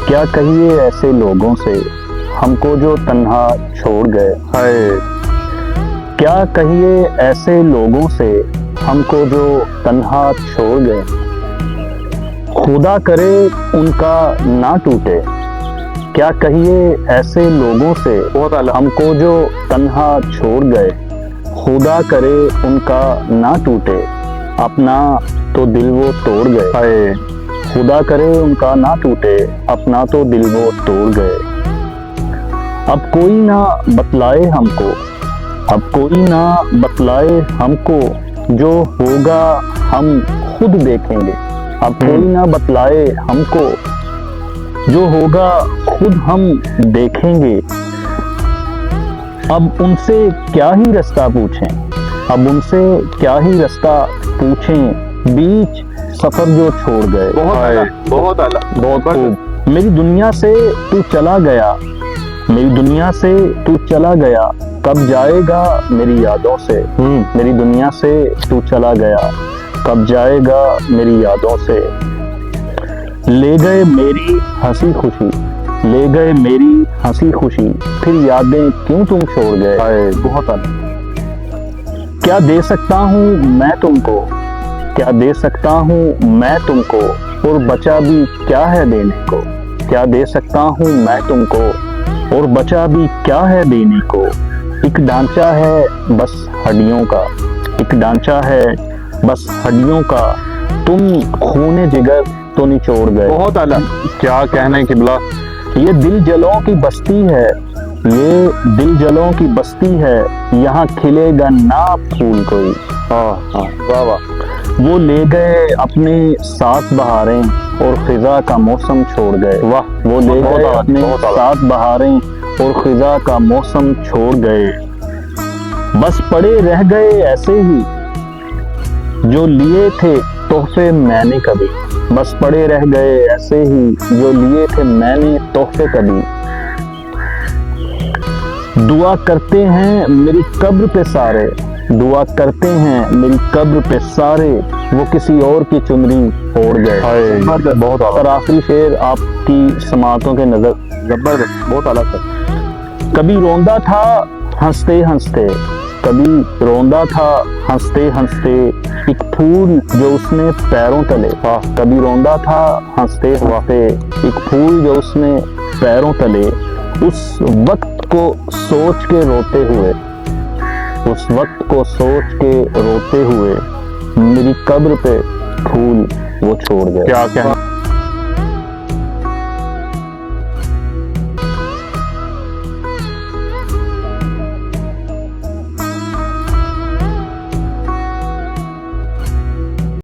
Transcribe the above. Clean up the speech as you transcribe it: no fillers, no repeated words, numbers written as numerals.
क्या कहिए ऐसे लोगों से हमको जो तन्हा छोड़ गए। हाय क्या कहिए ऐसे लोगों से हमको जो तन्हा छोड़ गए। खुदा करे उनका ना टूटे। क्या कहिए ऐसे लोगों से बहुत आला। हमको जो तन्हा छोड़ गए। खुदा करे उनका ना टूटे, अपना तो दिल वो तोड़ गए। हाय खुदा करे उनका ना टूटे, अपना तो दिल वो तोड़ गए। अब कोई ना बतलाए हमको, अब कोई ना बतलाए हमको, जो होगा हम खुद देखेंगे। अब कोई ना बतलाए हमको, जो होगा खुद हम देखेंगे। अब उनसे क्या ही रास्ता पूछें, अब उनसे क्या ही रास्ता पूछें, बीच सफर जो छोड़ गए। बहुत आला, बहुत आला। बहुत खूब। मेरी दुनिया से तू चला गया, मेरी दुनिया से तू चला गया, कब जाएगा मेरी यादों से। मेरी दुनिया से तू चला गया, कब जाएगा मेरी यादों से। ले गए मेरी हंसी खुशी, ले गए मेरी हंसी खुशी, फिर यादें क्यों तुम छोड़ गए। हाय बहुत आला। क्या दे सकता हूँ मैं तुमको, क्या दे सकता हूँ मैं तुमको, और बचा भी क्या है देने को। क्या दे सकता हूँ मैं तुमको, और बचा भी क्या है देने को। एक ढांचा है बस हड्डियों का, एक ढांचा है बस हड्डियों का, तुम खूने जिगर तो निचोड़ गए। बहुत आला। क्या कहने की बिला। ये दिल जलों की बस्ती है, ये दिल जलों की बस्ती है, यहाँ खिलेगा ना फूल कोई। हाँ हाँ वाह वाह। वो ले गए अपने साथ बहारें, और खिजा का मौसम छोड़ गए। वाह वो ले बहुत गए आला, अपने बहुत आला। साथ बहारें, और खिजा का मौसम छोड़ गए। बस पड़े रह गए ऐसे ही, जो लिए थे तोहफे मैंने कभी। बस पड़े रह गए ऐसे ही, जो लिए थे मैंने तोहफे कभी। दुआ करते हैं मेरी कब्र पे सारे, दुआ करते हैं मेरी कब्र पे सारे, वो किसी और की चुनरी ओढ़ गए। हाय बहुत आला। और आखिरी शेर आपकी समातों के नजर। जबरदस्त बहुत आला सर। कभी रोंदा था हंसते हंसते, कभी रोंदा था हंसते हंसते, एक फूल जो उसने पैरों तले। कभी रोंदा था हंसते हंसते, एक फूल जो उसने पैरों तले। उस वक्त को सोच के रोते हुए, उस वक्त को सोच के रोते हुए, मेरी कब्र पे फूल वो छोड़ गए। क्या कहना।